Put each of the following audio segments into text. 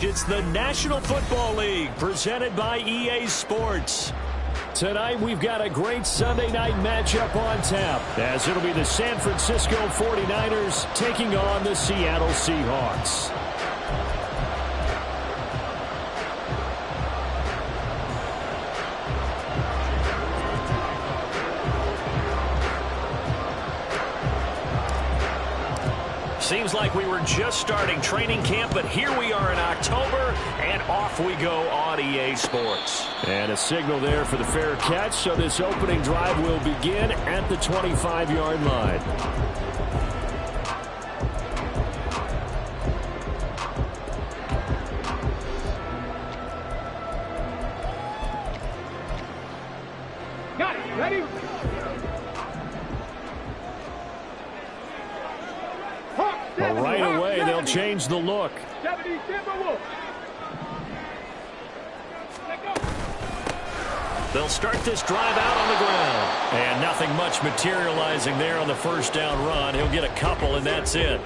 It's the National Football League presented by EA Sports. Tonight we've got a great Sunday night matchup on tap, as it'll be the San Francisco 49ers taking on the Seattle Seahawks. Seems like we were just starting training camp, but here we are in October, and off we go on EA Sports. And a signal there for the fair catch, so this opening drive will begin at the 25-yard line. Got it. Ready? Well, right away, they'll change the look. They'll start this drive out on the ground. And nothing much materializing there on the first down run. He'll get a couple, and that's it.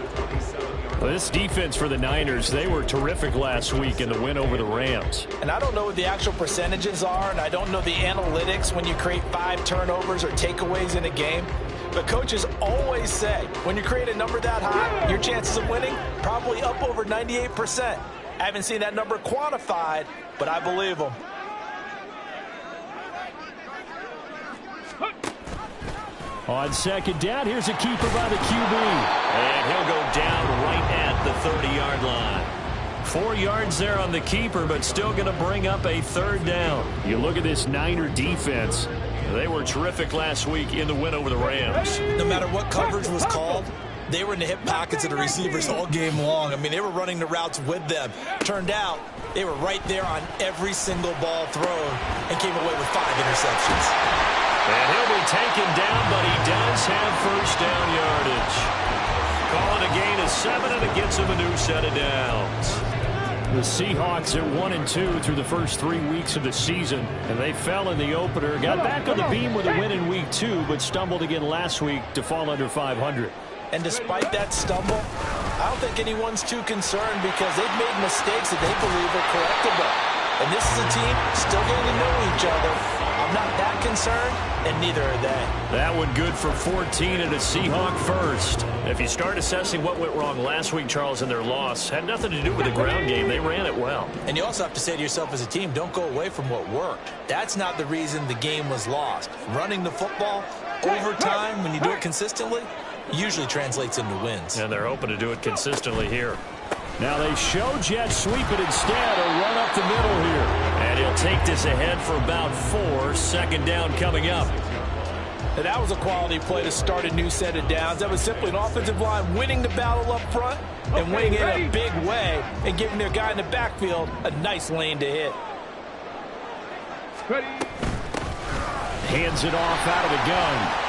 Well, this defense for the Niners, they were terrific last week in the win over the Rams. And I don't know what the actual percentages are, and I don't know the analytics when you create 5 turnovers or takeaways in a game. But coaches always say, when you create a number that high, your chances of winning probably up over 98%. I haven't seen that number quantified, but I believe them. On second down, here's a keeper by the QB. And he'll go down right at the 30-yard line. 4 yards there on the keeper, but still going to bring up a third down. You look at this Niner defense. They were terrific last week in the win over the Rams. No matter what coverage was called, they were in the hip pockets of the receivers all game long. I mean, they were running the routes with them. Turned out, they were right there on every single ball thrown and came away with 5 interceptions. And he'll be taken down, but he does have first down yardage. Call it a gain of 7, and it gets him a new set of downs. The Seahawks are 1-2 through the first 3 weeks of the season, and they fell in the opener. Got back on the beam with a win in week 2, but stumbled again last week to fall under 500. And despite that stumble, I don't think anyone's too concerned because they've made mistakes that they believe are correctable. And this is a team still getting to know each other. I'm not that concerned, and neither are they. That one good for 14 and a Seahawk first. If you start assessing what went wrong last week, Charles, in their loss, had nothing to do with the ground game. They ran it well. And you also have to say to yourself as a team, don't go away from what worked. That's not the reason the game was lost. Running the football over time, when you do it consistently, usually translates into wins. And they're hoping to do it consistently here. Now they show jet sweep it instead, a run up the middle here. And he'll take this ahead for about 4. Second down coming up. And that was a quality play to start a new set of downs. That was simply an offensive line winning the battle up front and winning it in a big way and giving their guy in the backfield a nice lane to hit. Hands it off out of the gun.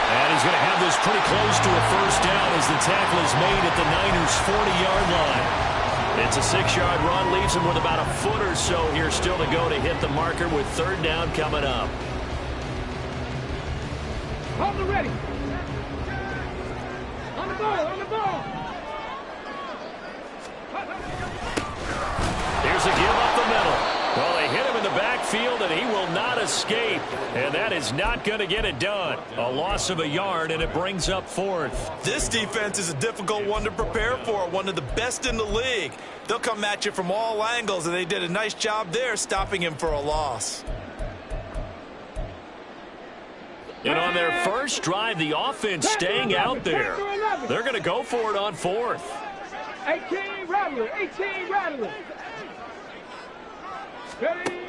And he's going to have this pretty close to a first down as the tackle is made at the Niners' 40-yard line. It's a 6-yard run, leaves him with about a foot or so here still to go to hit the marker with third down coming up. Hold the ready. On the ball, on the ball. Here's a give up the middle. Well, they hit him in the backfield, and he will not escape. And that is not going to get it done. A loss of a yard, and it brings up 4th. This defense is a difficult one to prepare for, one of the best in the league. They'll come at you from all angles, and they did a nice job there stopping him for a loss. And on their first drive, the offense staying out there. They're going to go for it on 4th. 18 Rattler, 18 Rattler. Ready?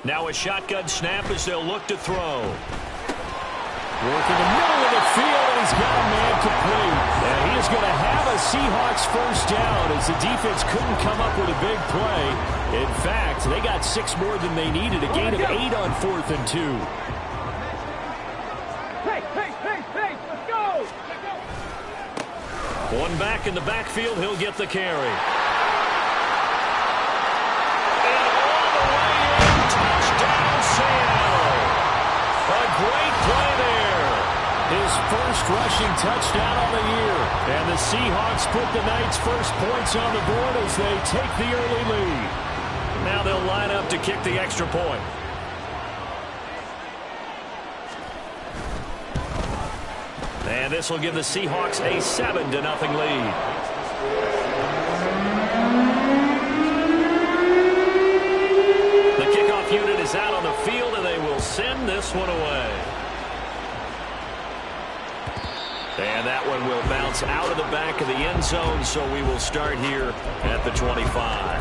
Now a shotgun snap as they'll look to throw. Working the middle of the field, and he's got a man complete. And he is going to have a Seahawks first down as the defense couldn't come up with a big play. In fact, they got 6 more than they needed, a gain of 8 on 4th and 2. Hey, let's go! One back in the backfield, he'll get the carry. Seattle. A great play there. His first rushing touchdown on the year. And the Seahawks put the Knights' first points on the board as they take the early lead. Now they'll line up to kick the extra point. And this will give the Seahawks a 7-0 lead. The kickoff unit is out on the field, and they will send this one away. And that one will bounce out of the back of the end zone, so we will start here at the 25.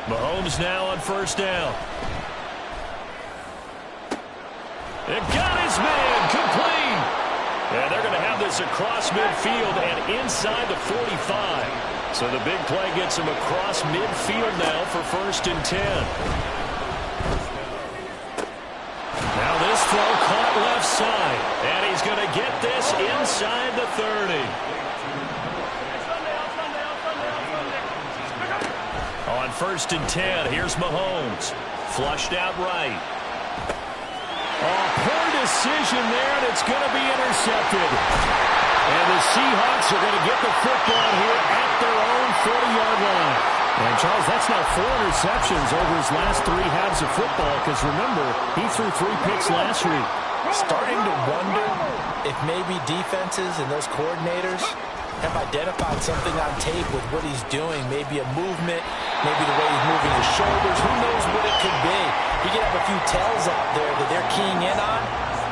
Mahomes now on first down. It got his man complete. And they're going to have this across midfield and inside the 45. So the big play gets him across midfield now for 1st and 10. Now this throw caught left side. And he's going to get this inside the 30. On 1st and 10, here's Mahomes. Flushed out right. Oh, poor decision there, and it's going to be intercepted. And the Seahawks are going to get the football here at their own 40-yard line. And, Charles, that's now 4 interceptions over his last 3 halves of football, because, remember, he threw 3 picks last week. Starting to wonder if maybe defenses and those coordinators have identified something on tape with what he's doing. Maybe a movement, maybe the way he's moving his shoulders. Who knows what it could be? You can have a few tells out there that they're keying in on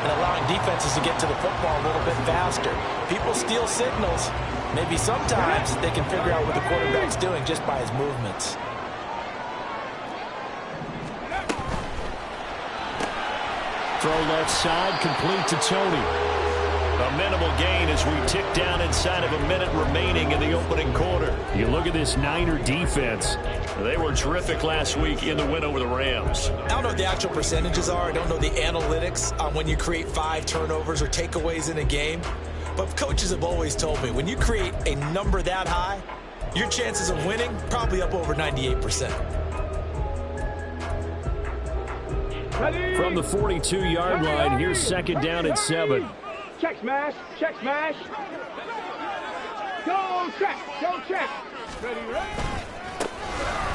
and allowing defenses to get to the football a little bit faster. People steal signals. Maybe sometimes they can figure out what the quarterback's doing just by his movements. Throw left side, complete to Tony. A minimal gain as we tick down inside of a minute remaining in the opening quarter. You look at this Niner defense. They were terrific last week in the win over the Rams. I don't know what the actual percentages are. I don't know the analytics on when you create 5 turnovers or takeaways in a game. But coaches have always told me, when you create a number that high, your chances of winning probably up over 98%. From the 42-yard line, here's 2nd down and 7. Check smash, check smash. Go check, go check. Ready, ready.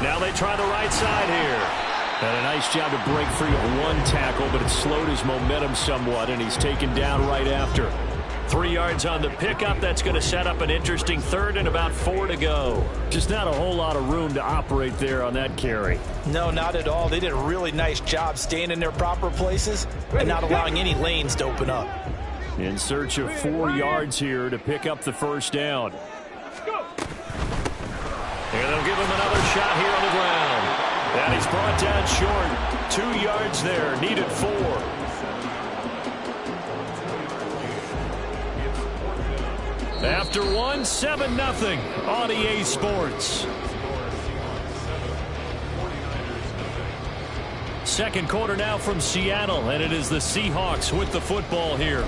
Now they try the right side here. And a nice job to break free of 1 tackle, but it slowed his momentum somewhat, and he's taken down right after. 3 yards on the pickup. That's going to set up an interesting 3rd and about 4 to go. Just not a whole lot of room to operate there on that carry. No, not at all. They did a really nice job staying in their proper places and not allowing any lanes to open up. In search of 4 yards here to pick up the 1st down. And they'll give him another shot here on the ground. And he's brought down short. 2 yards there, needed 4. After 1, 7-0 on EA Sports. 2nd quarter now from Seattle, and it is the Seahawks with the football here.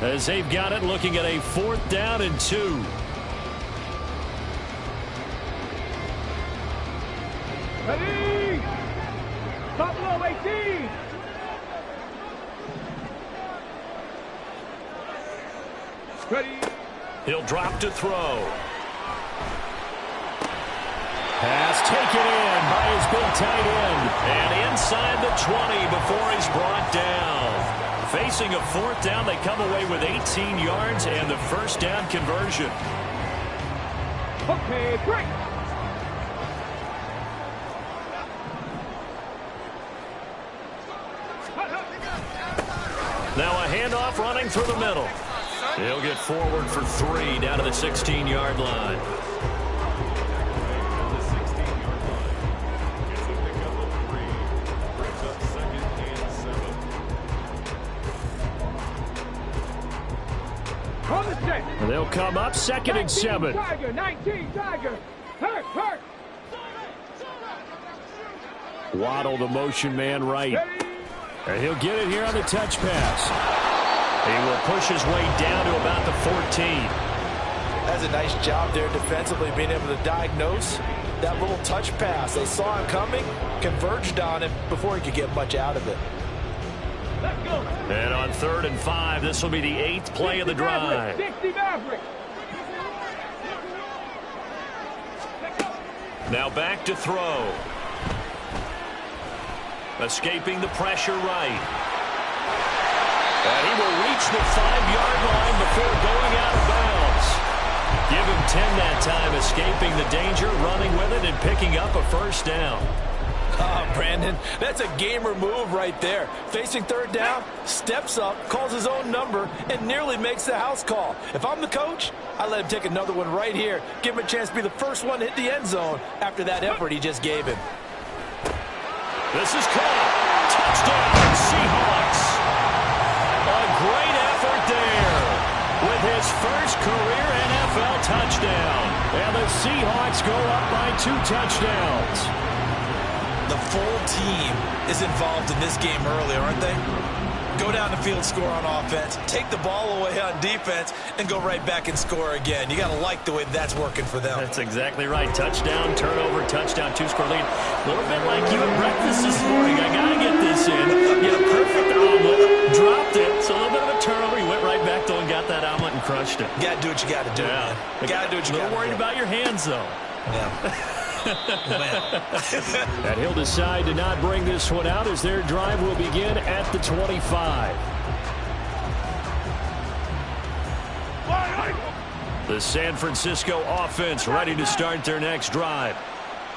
As they've got it, looking at a 4th down and 2. Ready! Buffalo 18! Ready! He'll drop to throw. Pass taken in by his big tight end. And inside the 20 before he's brought down. Facing a 4th down, they come away with 18 yards and the 1st down conversion. Okay, break! Now a handoff running through the middle. He'll get forward for 3 down to the 16-yard line. They'll come up 2nd and 7. Tiger, 19 Tiger. Hurt, hurt. Waddle, the motion man right. And he'll get it here on the touch pass. He will push his way down to about the 14. That's a nice job there defensively, being able to diagnose that little touch pass. They saw him coming, converged on him before he could get much out of it. Let's go. And on 3rd and 5, this will be the 8th play of the drive. 60 Mavericks. Now back to throw. Escaping the pressure right. And he will reach the 5-yard line before going out of bounds. Give him 10 that time, escaping the danger, running with it, and picking up a first down. Oh, Brandon, that's a gamer move right there. Facing 3rd down, steps up, calls his own number, and nearly makes the house call. If I'm the coach, I let him take another one right here. Give him a chance to be the first one to hit the end zone after that effort he just gave him. This is caught. Touchdown, Seahawks. A great effort there with his first career NFL touchdown. And the Seahawks go up by 2 touchdowns. The full team is involved in this game early, aren't they? Go down the field, score on offense, take the ball away on defense, and go right back and score again. You got to like the way that's working for them. That's exactly right. Touchdown, turnover, touchdown, 2-score lead. A little bit like you at breakfast this morning. I got to get this in. You had a perfect omelet, dropped it. So a little bit of a turnover. You went right back, though, and got that omelet and crushed it. You got to do what you got to do, man. You got to do what you got to do. A little worried about your hands, though. Yeah. And he'll decide to not bring this one out as their drive will begin at the 25. The San Francisco offense ready to start their next drive.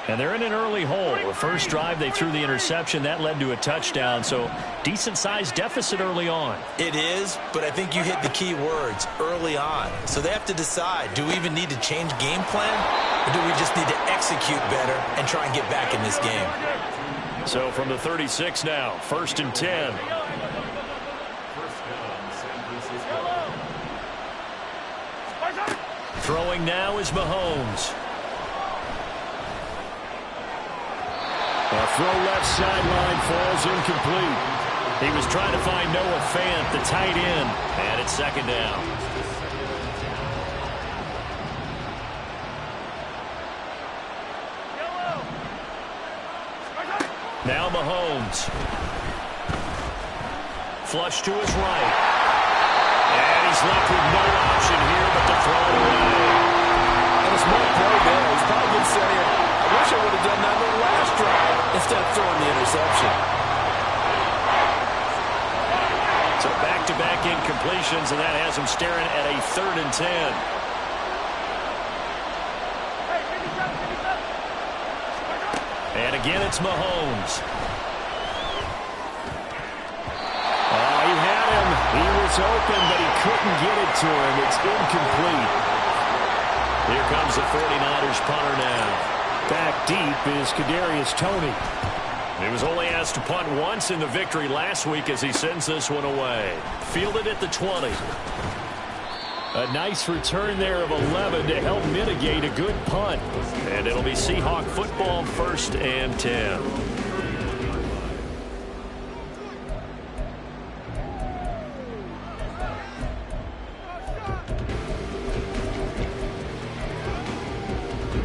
And they're in an early hole. The first drive, they threw the interception. That led to a touchdown, so decent-sized deficit early on. It is, but I think you hit the key words, early on. So they have to decide, do we even need to change game plan, or do we just need to execute better and try and get back in this game? So from the 36 now, 1st and 10. Throwing now is Mahomes. A throw left sideline falls incomplete. He was trying to find Noah Fant, the tight end, and it's 2nd down. Now Mahomes. Flush to his right. And he's left with no option here but to throw it away. And a smart play there. He's probably saying, I wish I would have done that on the last drive instead of throwing the interception. So back-to-back incompletions, and that has him staring at a 3rd and 10. And again, it's Mahomes. Oh, he had him. He was open, but he couldn't get it to him. It's incomplete. Here comes the 49ers punter now. Back deep is Kadarius Toney. He was only asked to punt once in the victory last week as he sends this one away. Fielded at the 20. A nice return there of 11 to help mitigate a good punt. And it'll be Seahawk football, 1st and 10.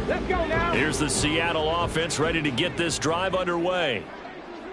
Let's go now. Here's the Seattle offense ready to get this drive underway.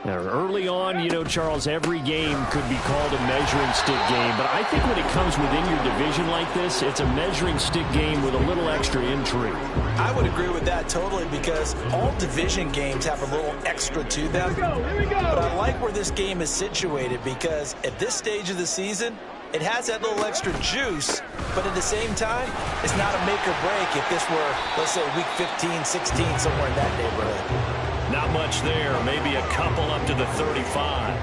Now, early on, you know, Charles, every game could be called a measuring stick game. But I think when it comes within your division like this, it's a measuring stick game with a little extra intrigue. I would agree with that totally because all division games have a little extra to them. Here we go. But I like where this game is situated because at this stage of the season, it has that little extra juice, but at the same time, it's not a make or break if this were, let's say, week 15, 16, somewhere in that neighborhood. Not much there, maybe a couple up to the 35.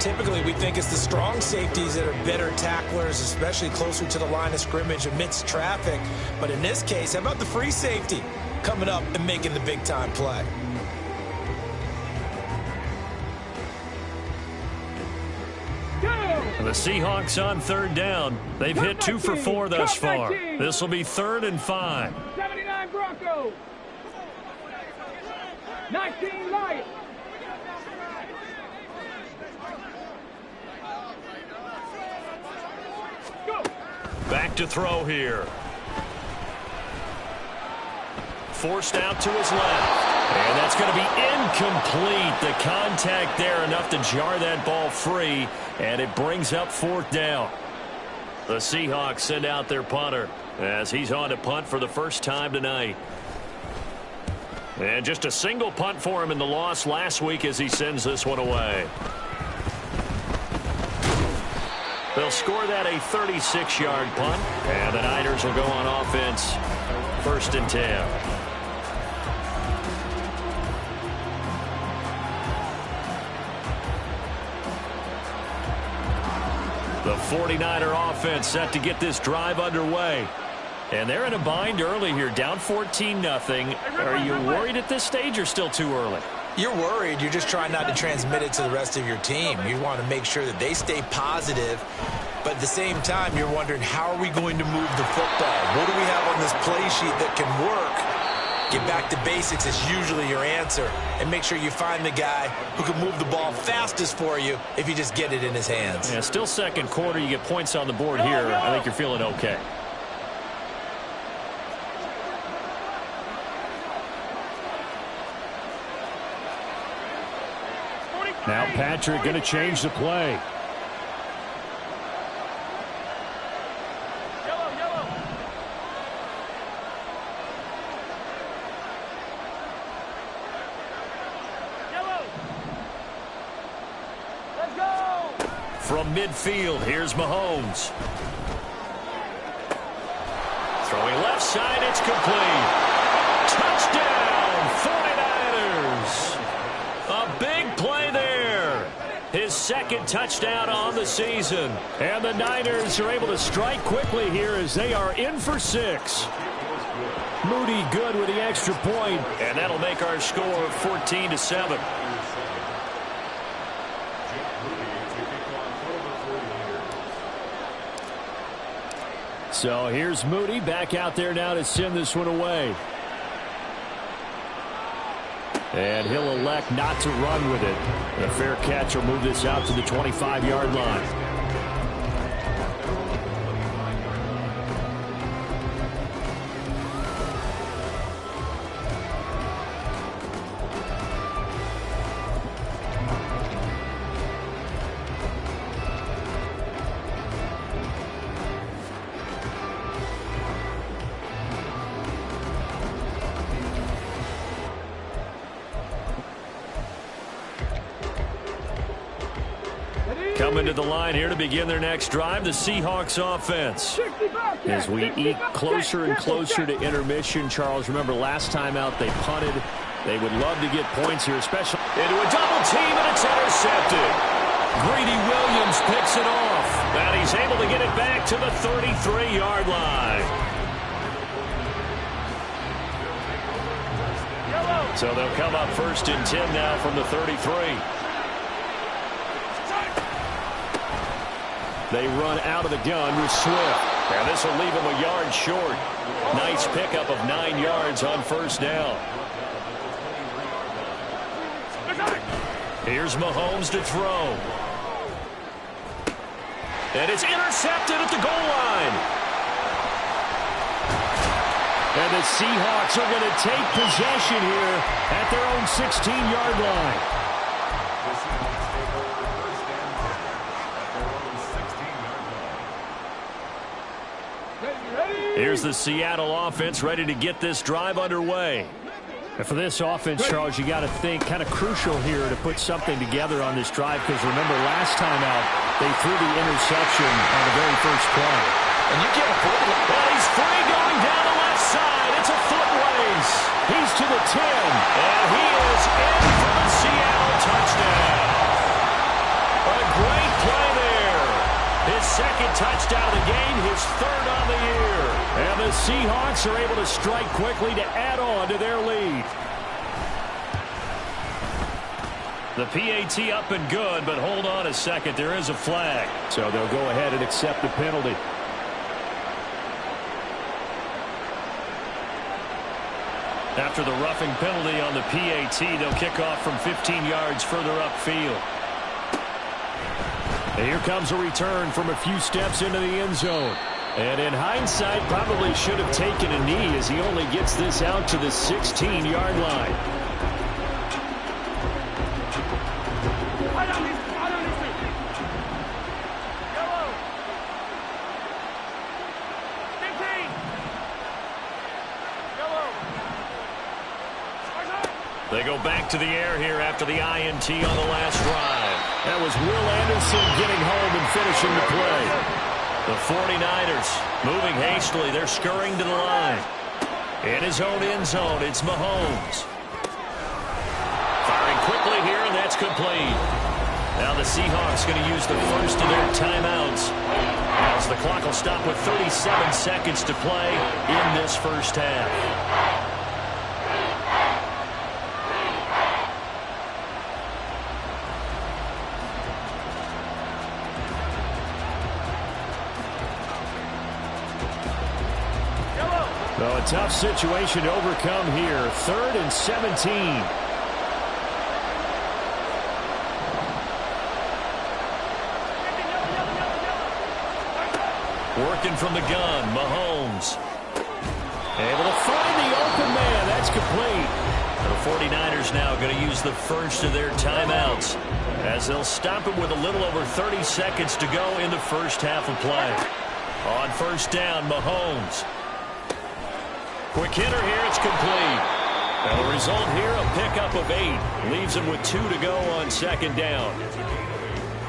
Typically, we think it's the strong safeties that are better tacklers, especially closer to the line of scrimmage amidst traffic. But in this case, how about the free safety coming up and making the big-time play? The Seahawks on 3rd down. They've hit 2 for 4 thus far. This will be 3rd and 5. 79 Broncos. go. 19 Lions. Go. Back to throw here. Forced out to his left. And that's going to be incomplete. The contact there enough to jar that ball free. And it brings up 4th down. The Seahawks send out their punter as he's on to punt for the first time tonight. And just a single punt for him in the loss last week as he sends this one away. They'll score that a 36-yard punt. And the Niners will go on offense. 1st and 10. The 49er offense set to get this drive underway. And they're in a bind early here, down 14-0. Are you worried at this stage or still too early? You're worried. You're just trying not to transmit it to the rest of your team. You want to make sure that they stay positive. But at the same time, you're wondering, how are we going to move the football? What do we have on this play sheet that can work? Get back to basics is usually your answer. And make sure you find the guy who can move the ball fastest for you if you just get it in his hands. Yeah, still second quarter. You get points on the board here. I think you're feeling okay. Now Patrick going to change the play. From midfield, here's Mahomes. Throwing left side, it's complete. Touchdown, 49ers. A big play there. His 2nd touchdown on the season. And the Niners are able to strike quickly here as they are in for 6. Moody good with the extra point. And that'll make our score 14-7. So here's Moody back out there now to send this one away. And he'll elect not to run with it. A fair catch will move this out to the 25-yard line. Coming to the line here to begin their next drive, the Seahawks offense. As we eke closer and closer to intermission, Charles, remember last time out they punted. They would love to get points here, especially into a double team, and it's intercepted. Greedy Williams picks it off, and he's able to get it back to the 33-yard line. So they'll come up 1st and 10 now from the 33. They run out of the gun with Swift. And this will leave him a yard short. Nice pickup of 9 yards on 1st down. Here's Mahomes to throw. And it's intercepted at the goal line. And the Seahawks are going to take possession here at their own 16-yard line. Here's the Seattle offense ready to get this drive underway. And for this offense, Charles, you got to think kind of crucial here to put something together on this drive, because remember last time out they threw the interception on the very first play. And you can't afford it. Well, he's free going down the left side. It's a foot race. He's to the 10. And he is in for the Seattle touchdown. A great play there. His 2nd touchdown of the game, his 3rd on the year. And the Seahawks are able to strike quickly to add on to their lead. The PAT up and good, but hold on a second. There is a flag. So they'll go ahead and accept the penalty. After the roughing penalty on the PAT, they'll kick off from 15 yards further upfield. And here comes a return from a few steps into the end zone. And in hindsight, probably should have taken a knee as he only gets this out to the 16-yard line. They go back to the air here after the INT on the last drive. That was Will Anderson getting home and finishing the play. The 49ers moving hastily. They're scurrying to the line. In his own end zone, it's Mahomes. Firing quickly here, and that's complete. Now the Seahawks going to use the first of their timeouts, as the clock will stop with 37 seconds to play in this first half. So a tough situation to overcome here. 3rd and 17. Working from the gun, Mahomes. Able to find the open man. That's complete. The 49ers now going to use the first of their timeouts, as they'll stop it with a little over 30 seconds to go in the first half of play. On first down, Mahomes. Quick hitter here, it's complete. And the result here, a pickup of 8. Leaves him with 2 to go on second down.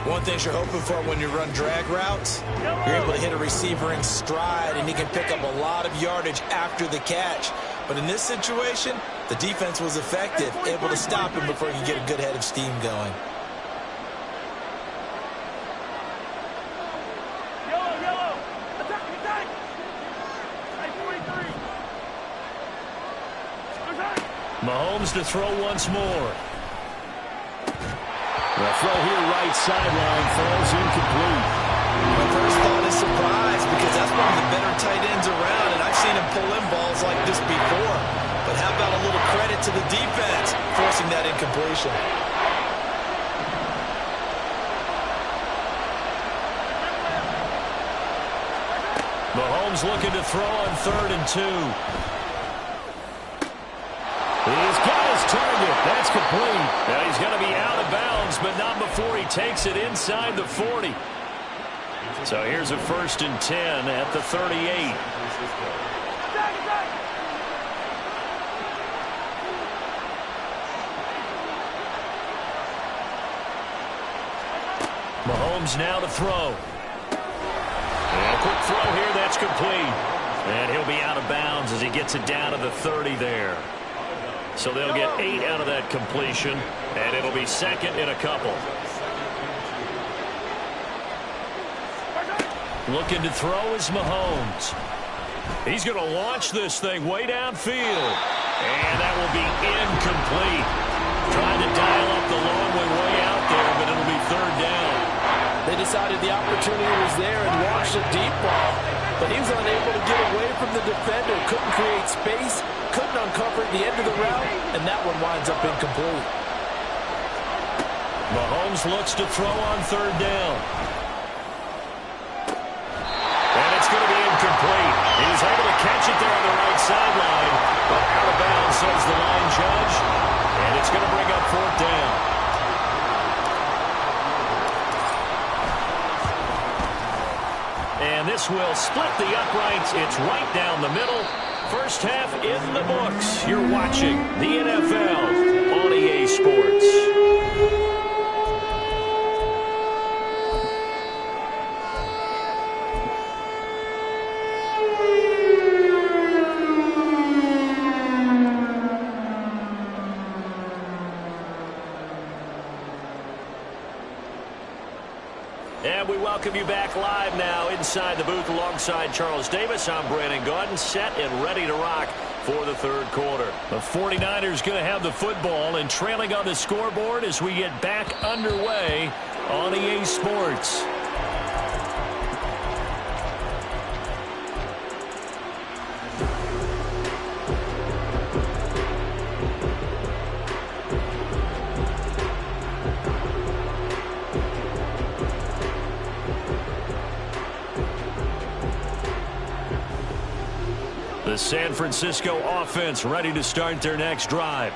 One thing you're hoping for when you run drag routes, you're able to hit a receiver in stride, and he can pick up a lot of yardage after the catch. But in this situation, the defense was effective, able to stop him before he could get a good head of steam going. Mahomes to throw once more. The throw here right sideline falls incomplete. My first thought is surprise, because that's one of the better tight ends around, and I've seen him pull in balls like this before. But how about a little credit to the defense forcing that incompletion? Mahomes looking to throw on 3rd and 2. He's got his target. That's complete. Now he's going to be out of bounds, but not before he takes it inside the 40. So here's a 1st and 10 at the 38. Mahomes now to throw. And a quick throw here. That's complete. And he'll be out of bounds as he gets it down to the 30 there. So they'll get 8 out of that completion, and it'll be 2nd and a couple. Looking to throw is Mahomes. He's going to launch this thing way downfield, and that will be incomplete. Trying to dial up the long way out there, but it'll be 3rd down. They decided the opportunity was there and launched a deep ball, but he was unable to get away from the defender, couldn't create space, couldn't uncover the end of the route, and that one winds up incomplete. Mahomes looks to throw on 3rd down. And it's going to be incomplete. He was able to catch it there on the right sideline, but out of bounds, says the line judge, and it's going to bring up 4th down. And this will split the uprights. It's right down the middle. First half in the books. You're watching the NFL on EA Sports. And we welcome you back live now inside the booth alongside Charles Davis. I'm Brandon Gaudin, set and ready to rock for the 3rd quarter. The 49ers going to have the football and trailing on the scoreboard as we get back underway on EA Sports. The San Francisco offense ready to start their next drive.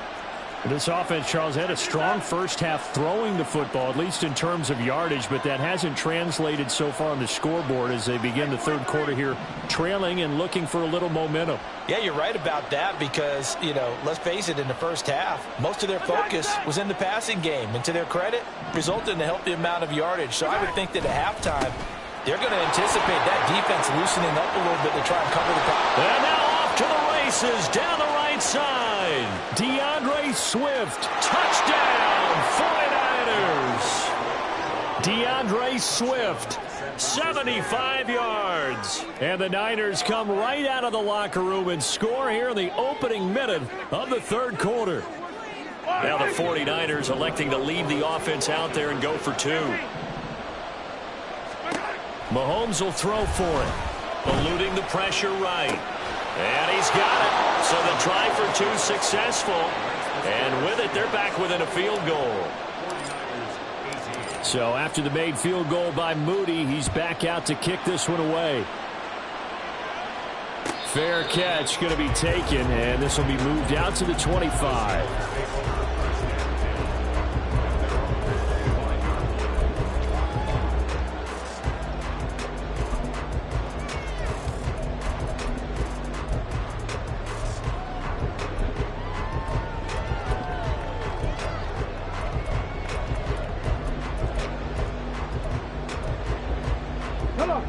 This offense, Charles, had a strong first half throwing the football, at least in terms of yardage, but that hasn't translated so far on the scoreboard as they begin the third quarter here, trailing and looking for a little momentum. Yeah, you're right about that because, you know, let's face it, in the first half, most of their focus was in the passing game. And to their credit, resulted in a healthy amount of yardage. So I would think that at halftime, they're going to anticipate that defense loosening up a little bit to try and cover the pass. And now off to the races down the right side. DeAndre Swift. Touchdown, 49ers. DeAndre Swift. 75 yards. And the Niners come right out of the locker room and score here in the opening minute of the third quarter. Now the 49ers electing to leave the offense out there and go for two. Mahomes will throw for it. Eluding the pressure right. And he's got it. So the try for two successful. And with it, they're back within a field goal. So after the made field goal by Moody, he's back out to kick this one away. Fair catch going to be taken, and this will be moved out to the 25.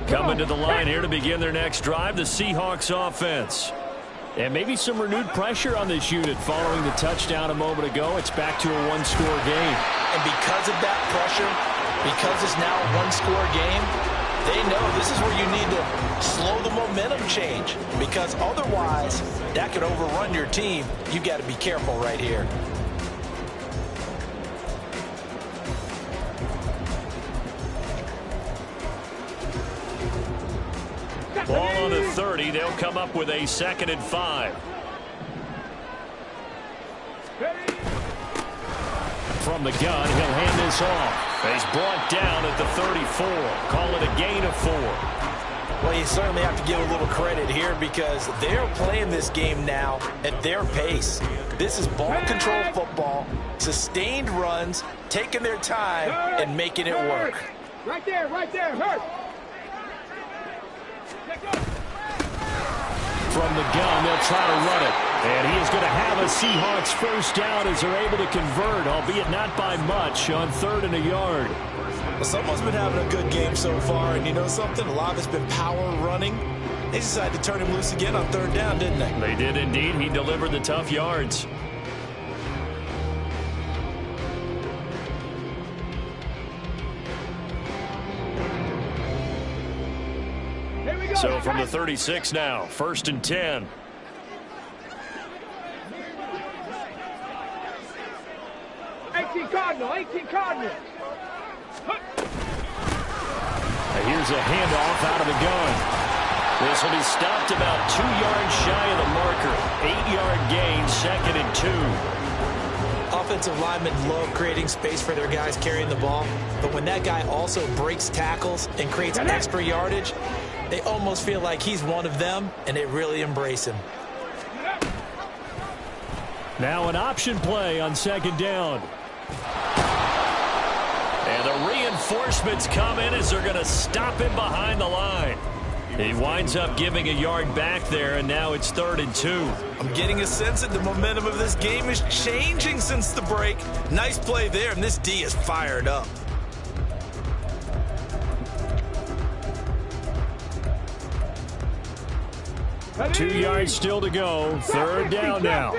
Coming to the line here to begin their next drive, the Seahawks offense. And maybe some renewed pressure on this unit following the touchdown a moment ago. It's back to a one-score game. And because of that pressure, because it's now a one-score game, they know this is where you need to slow the momentum change. Because otherwise, that could overrun your team. You got to be careful right here. Ball on the 30. They'll come up with a 2nd and 5. From the gun, he'll hand this off. He's brought down at the 34. Call it a gain of 4. Well, you certainly have to give a little credit here because they're playing this game now at their pace. This is ball control football, sustained runs, taking their time, and making it work. Right there, hurt. From the gun, they'll try to run it. And he is going to have a Seahawks first down as they're able to convert, albeit not by much, on 3rd and a yard. Well, someone's been having a good game so far, and you know something? A lot of it's been power running. They decided to turn him loose again on 3rd down, didn't they? They did indeed. He delivered the tough yards. So from the 36 now, 1st and 10. Cardinal. And here's a handoff out of the gun. This will be stopped about 2 yards shy of the marker. 8-yard gain, 2nd and 2. Offensive linemen love creating space for their guys carrying the ball, but when that guy also breaks tackles and creates extra yardage, they almost feel like he's one of them, and they really embrace him. Now an option play on 2nd down. And the reinforcements come in as they're going to stop him behind the line. He winds up giving a yard back there, and now it's 3rd and 2. I'm getting a sense that the momentum of this game is changing since the break. Nice play there, and this D is fired up. Two yards still to go. 3rd down now.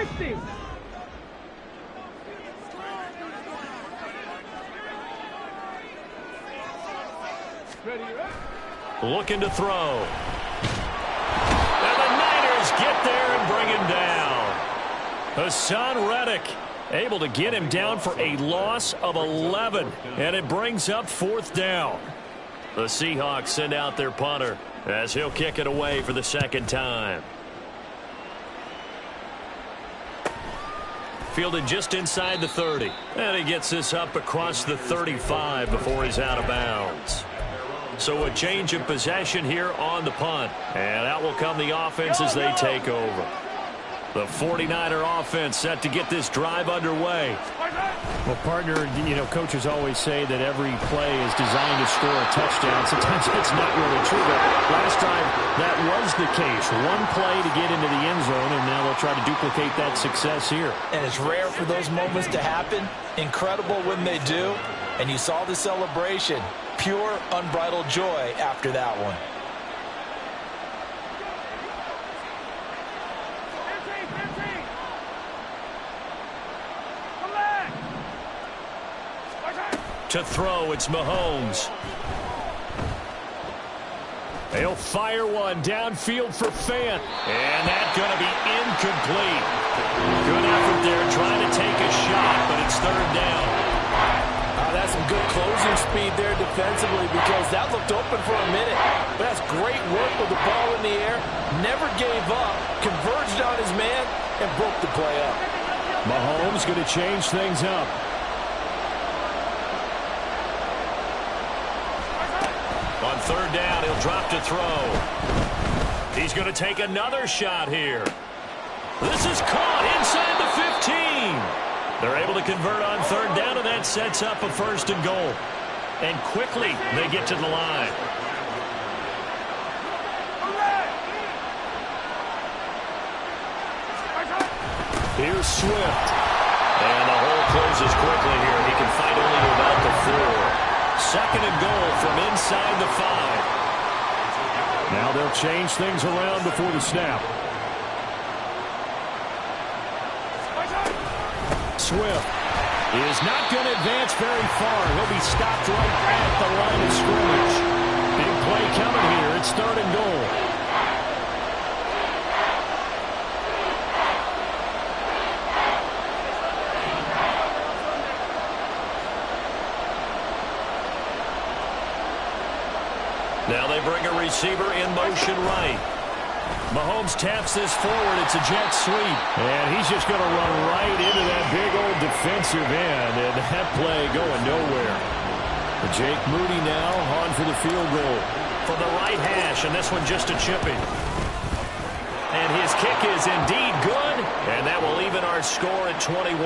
Looking to throw. And the Niners get there and bring him down. Hassan Reddick able to get him down for a loss of 11. And it brings up 4th down. The Seahawks send out their punter as he'll kick it away for the 2nd time. Fielded just inside the 30. And he gets this up across the 35 before he's out of bounds. So a change of possession here on the punt. And out will come the offense as they take over. The 49er offense set to get this drive underway. Well, partner, coaches always say that every play is designed to score a touchdown. Sometimes it's not really true, but last time that was the case. One play to get into the end zone, and now they'll try to duplicate that success here. And it's rare for those moments to happen. Incredible when they do. And you saw the celebration. Pure, unbridled joy after that one. To throw, it's Mahomes. He'll fire one downfield for Fant. And that's going to be incomplete. Good effort there trying to take a shot, but it's third down. That's some good closing speed there defensively because that looked open for a minute. But that's great work with the ball in the air. Never gave up, converged on his man, and broke the play up. Mahomes going to change things up. On third down, he'll drop to throw. He's going to take another shot here. This is caught inside the 15. They're able to convert on third down, and that sets up a first and goal. And quickly, they get to the line. Here's Swift. And the hole closes quickly here. He can fight only to about the 4. Second and goal from inside the 5. Now they'll change things around before the snap. Swift is not going to advance very far. He'll be stopped right at the line of scrimmage. Big play coming here. It's third and goal. Now they bring a receiver in motion right. Mahomes taps this forward. It's a jet sweep. And he's just going to run right into that big old defensive end. And that play going nowhere. Jake Moody now on for the field goal. From the right hash, and this one just a chipping. And his kick is indeed good. And that will even our score at 21.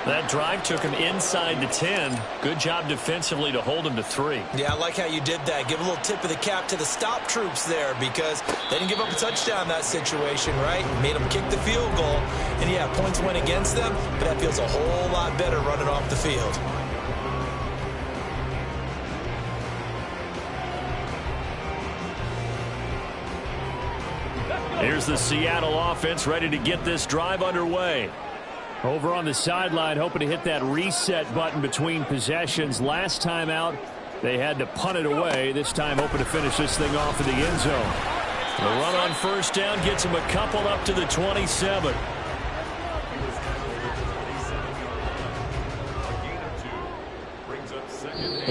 That drive took him inside the 10. Good job defensively to hold him to 3. Yeah, I like how you did that. Give a little tip of the cap to the stop troops there because they didn't give up a touchdown in that situation, right? Made them kick the field goal. And, yeah, points went against them, but that feels a whole lot better running off the field. Here's the Seattle offense ready to get this drive underway. Over on the sideline, hoping to hit that reset button between possessions. Last time out, they had to punt it away. This time, hoping to finish this thing off in the end zone. The run on first down gets him a couple up to the 27.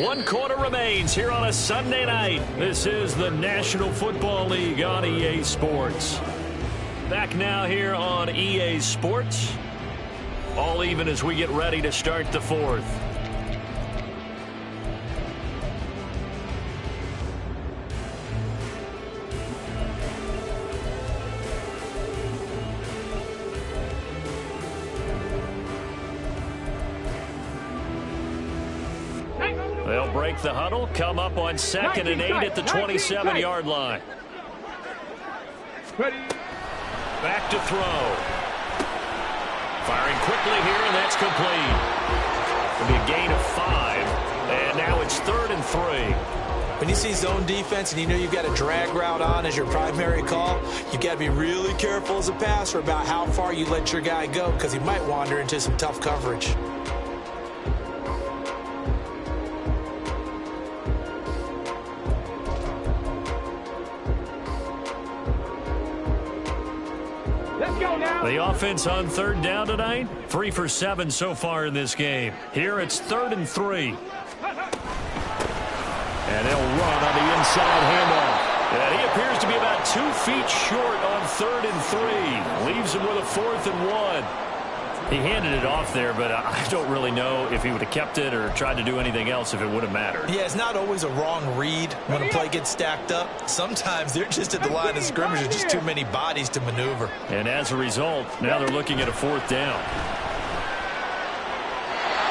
One quarter remains here on a Sunday night. This is the National Football League on EA Sports. Back now here on EA Sports. All even as we get ready to start the fourth. They'll break the huddle, come up on second and 8 at the 27-yard line. Back to throw. Firing quickly here, and that's complete. It'll be a gain of 5, and now it's 3rd and 3. When you see zone defense and you know you've got a drag route on as your primary call, you've got to be really careful as a passer about how far you let your guy go because he might wander into some tough coverage. The offense on third down tonight, 3 for 7 so far in this game. Here it's 3rd and 3. And they'll run on the inside handoff. And he appears to be about 2 feet short on 3rd and 3. Leaves him with a 4th and 1. He handed it off there, but I don't really know if he would have kept it or tried to do anything else if it would have mattered. Yeah, it's not always a wrong read when a play gets stacked up. Sometimes they're just at the line of scrimmage. There's just too many bodies to maneuver. And as a result, now they're looking at a 4th down.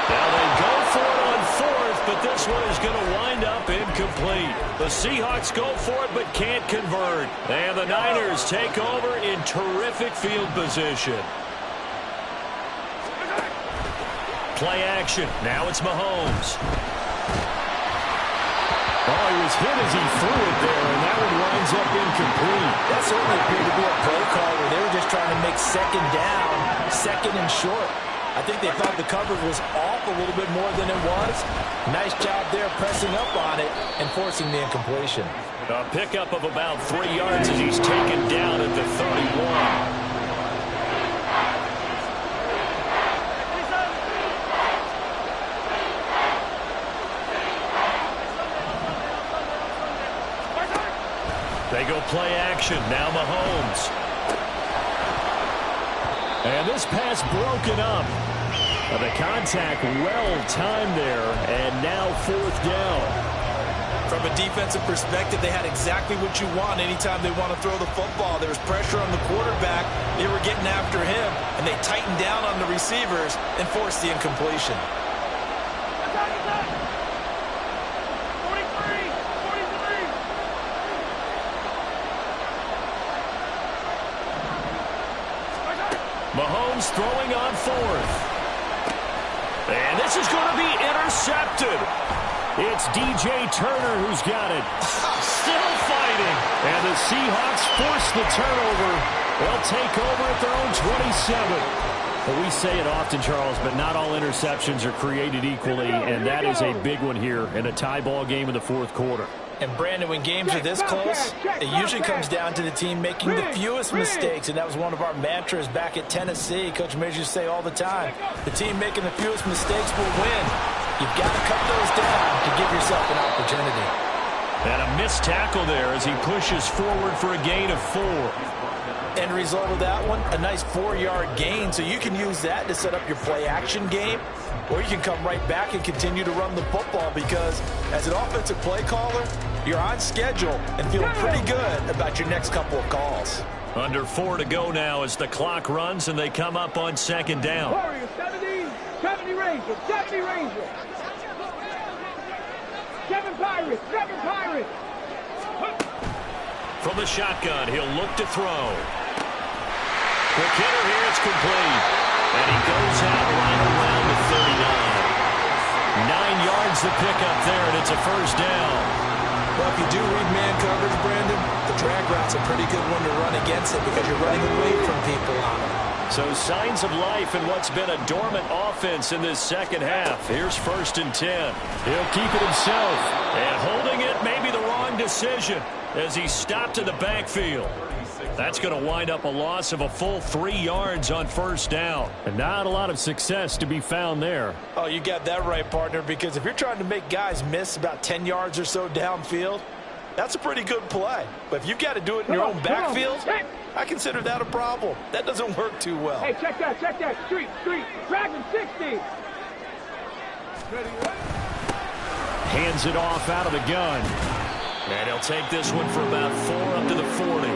Now they go for it on 4th, but this one is going to wind up incomplete. The Seahawks go for it but can't convert. And the Niners take over in terrific field position. Play action. Now it's Mahomes. Oh, he was hit as he threw it there, and that one winds up incomplete. That certainly appeared to be a play call where they were just trying to make second down, second and short. I think they thought the coverage was off a little bit more than it was. Nice job there pressing up on it and forcing the incompletion. A pickup of about 3 yards as he's taken down at the 31. They go play action. Now Mahomes. And this pass broken up. The contact well-timed there. And now 4th down. From a defensive perspective, they had exactly what you want anytime they want to throw the football. There was pressure on the quarterback. They were getting after him, and they tightened down on the receivers and forced the incompletion. Mahomes throwing on 4th. And this is going to be intercepted. It's DJ Turner who's got it. Still fighting. And the Seahawks force the turnover. They'll take over at their own 27. Well, we say it often, Charles, but not all interceptions are created equally, and that is a big one here in a tie ball game in the 4th quarter. And, Brandon, when games are this close, it usually comes down to the team making the fewest mistakes, and that was one of our mantras back at Tennessee. Coach Mears used to say all the time, the team making the fewest mistakes will win. You've got to cut those down to give yourself an opportunity. And a missed tackle there as he pushes forward for a gain of 4. End result of that one, a nice 4-yard gain, so you can use that to set up your play-action game, or you can come right back and continue to run the football because as an offensive play caller, you're on schedule and feeling pretty good about your next couple of calls. Under 4 to go now as the clock runs and they come up on 2nd down. Warriors, 70 Rangers, 70 Rangers. 7 Pirates, 7 Pirates. From the shotgun, he'll look to throw. Quick hitter here, it's complete. And he goes out right around the 39. 9 yards to pick up there, and it's a 1st down. Well, if you do read man coverage, Brandon, the drag route's a pretty good one to run against it because you're running away from people on it. So signs of life in what's been a dormant offense in this 2nd half. Here's 1st and 10. He'll keep it himself. And holding it may be the wrong decision as he stopped in the backfield. That's going to wind up a loss of a full 3 yards on 1st down. And not a lot of success to be found there. Oh, you got that right, partner, because if you're trying to make guys miss about 10 yards or so downfield, that's a pretty good play. But if you've got to do it in your own backfield, I consider that a problem. That doesn't work too well. Hey, check that. Street. Drag him 60. Hands it off out of the gun. And he'll take this one for about 4 up to the 40.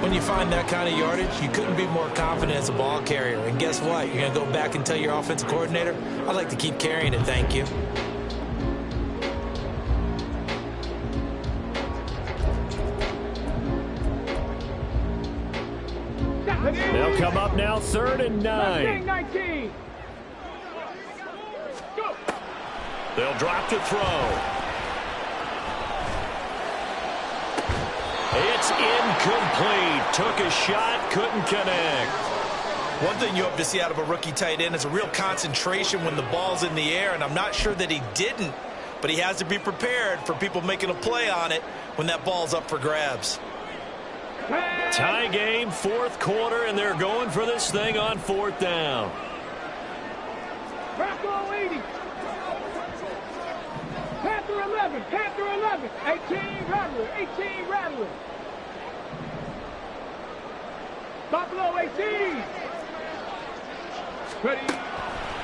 When you find that kind of yardage, you couldn't be more confident as a ball carrier. And guess what? You're going to go back and tell your offensive coordinator, I'd like to keep carrying it, thank you. They'll come up now 3rd and 9. 19. Go. They'll drop to throw. It's incomplete. Took a shot, couldn't connect. One thing you hope to see out of a rookie tight end is a real concentration when the ball's in the air, and I'm not sure that he didn't, but he has to be prepared for people making a play on it when that ball's up for grabs. Tie game, 4th quarter, and they're going for this thing on 4th down. Panther 80. Panther 11. 18 Rattler. Buffalo 18. Ready.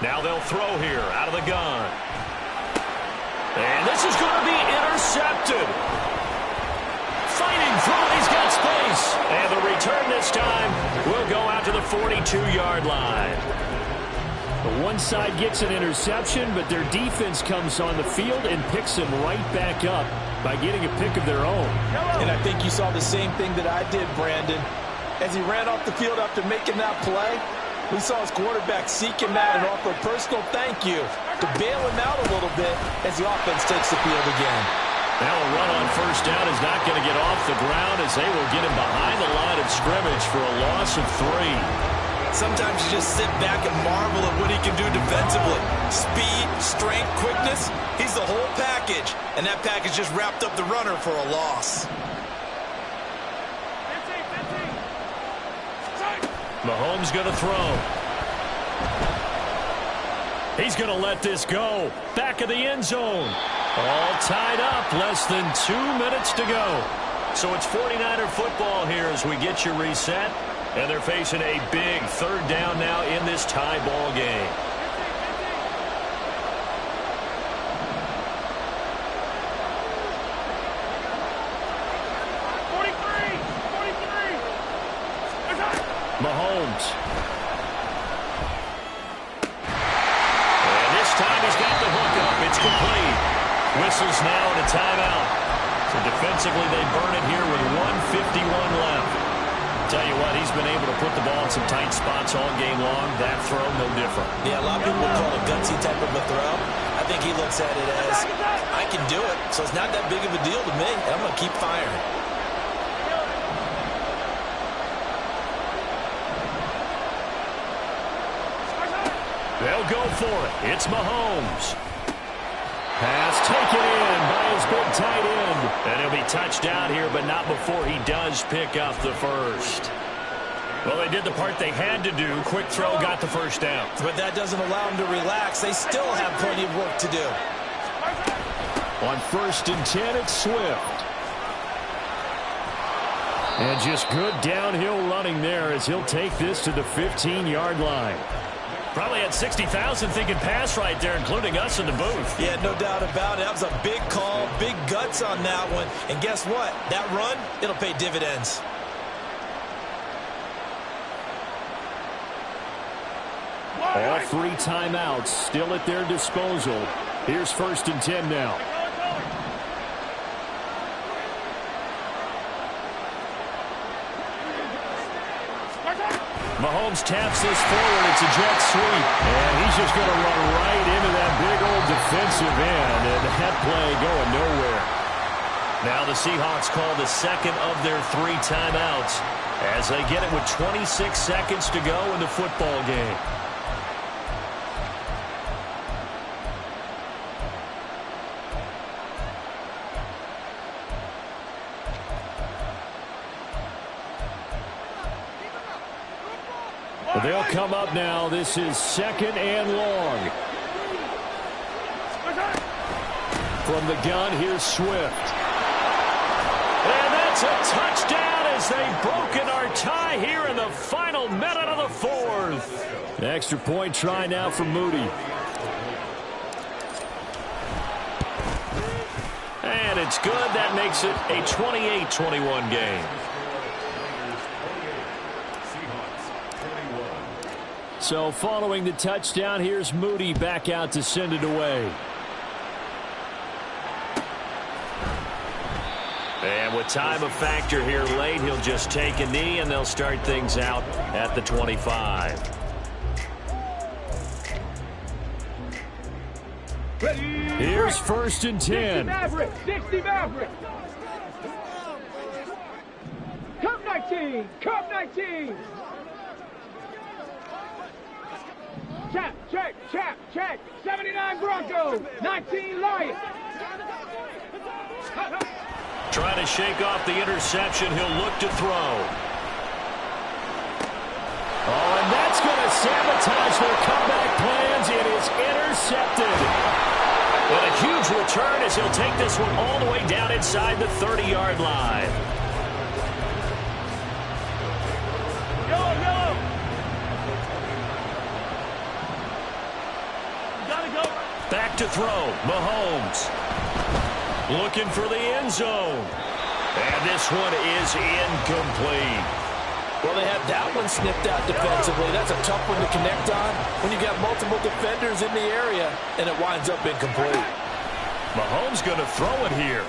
Now they'll throw here out of the gun. And this is going to be intercepted. Fighting through it, he's got space. And the return this time will go out to the 42-yard line. The one side gets an interception, but their defense comes on the field and picks him right back up by getting a pick of their own. And I think you saw the same thing that I did, Brandon. As he ran off the field after making that play, we saw his quarterback seek him out and offer a personal thank you to bail him out a little bit as the offense takes the field again. Now a run on first down is not going to get off the ground as they will get him behind the line of scrimmage for a loss of 3. Sometimes you just sit back and marvel at what he can do defensively. Speed, strength, quickness, he's the whole package. And that package just wrapped up the runner for a loss. Mahomes going to throw. He's going to let this go. Back of the end zone. All tied up. Less than 2 minutes to go. So it's 49er football here as we get you reset. And they're facing a big third down now in this tie ball game. Mahomes. And this time he's got the hook up. It's complete. Whistles now and a timeout. So defensively they burn it here with 1:51 left. Tell you what, he's been able to put the ball in some tight spots all game long. That throw, no different. Yeah, a lot of people would call it a gutsy type of a throw. I think he looks at it as, I can do it, so it's not that big of a deal to me, and I'm going to keep firing. They'll go for it. It's Mahomes. Pass taken in by his big tight end. And he'll be touchdown here, but not before he does pick up the first. Well, they did the part they had to do. Quick throw got the first down. But that doesn't allow them to relax. They still have plenty of work to do. On 1st and 10, it's Swift. And just good downhill running there as he'll take this to the 15-yard line. Probably had 60,000 thinking pass right there, including us in the booth. Yeah, no doubt about it. That was a big call, big guts on that one. And guess what? That run, it'll pay dividends. All 3 timeouts still at their disposal. Here's 1st and 10 now. Mahomes taps this forward. It's a jet sweep. And he's just going to run right into that big old defensive end. And that play going nowhere. Now the Seahawks call the second of their 3 timeouts as they get it with 26 seconds to go in the football game. They'll come up now. This is 2nd and long. From the gun, here's Swift. And that's a touchdown as they've broken our tie here in the final minute of the 4th. The extra point try now for Moody. And it's good. That makes it a 28-21 game. So following the touchdown, here's Moody back out to send it away. And with time a factor here late, he'll just take a knee and they'll start things out at the 25. Here's 1st and 10. 60 Maverick. Cup 19. Cup 19. Check. 79 Broncos, 19 Lions. Trying to shake off the interception. He'll look to throw. Oh, and that's going to sabotage their comeback plans. It is intercepted. And a huge return as he'll take this one all the way down inside the 30-yard line. to throw. Mahomes looking for the end zone. And this one is incomplete. Well, they had that one snipped out defensively. That's a tough one to connect on when you've got multiple defenders in the area, and it winds up incomplete. Mahomes going to throw it here.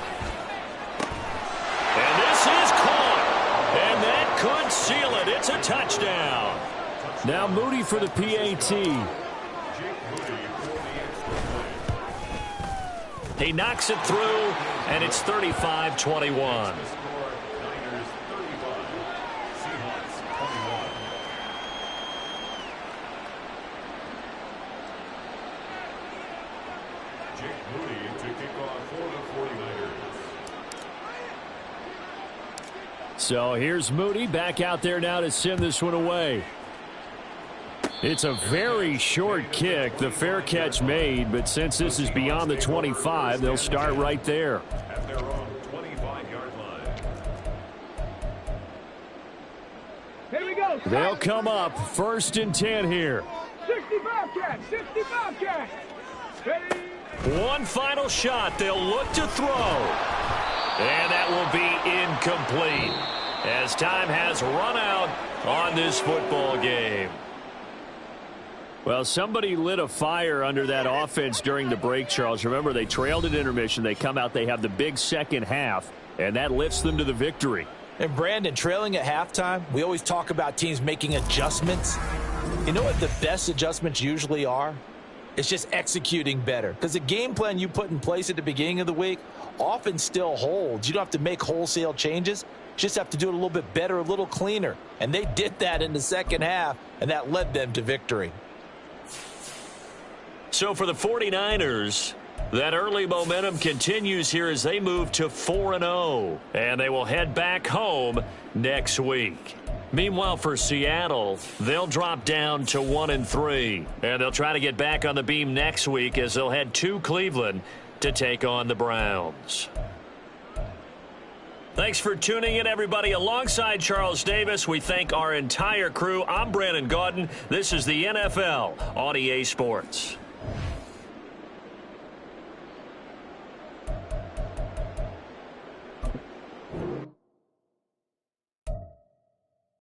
And this is caught. And that could seal it. It's a touchdown. Now Moody for the PAT. He knocks it through, and it's 35-21. So here's Moody back out there now to send this one away. It's a very short kick. The fair catch made, but since this is beyond the 25, they'll start right there. At their own 25-yard line. Here we go. They'll come up 1st and 10 here. 65 catch. 65 catch. Ready. One final shot. They'll look to throw. And that will be incomplete as time has run out on this football game. Well, somebody lit a fire under that offense during the break, Charles. Remember, they trailed at intermission. They come out, they have the big second half, and that lifts them to the victory. And Brandon, trailing at halftime, we always talk about teams making adjustments. You know what the best adjustments usually are? It's just executing better. Because the game plan you put in place at the beginning of the week often still holds. You don't have to make wholesale changes. You just have to do it a little bit better, a little cleaner. And they did that in the second half, and that led them to victory. So for the 49ers, that early momentum continues here as they move to 4-0. And they will head back home next week. Meanwhile, for Seattle, they'll drop down to 1-3. And they'll try to get back on the beam next week as they'll head to Cleveland to take on the Browns. Thanks for tuning in, everybody. Alongside Charles Davis, we thank our entire crew. I'm Brandon Gaudin. This is the NFL on EA Sports.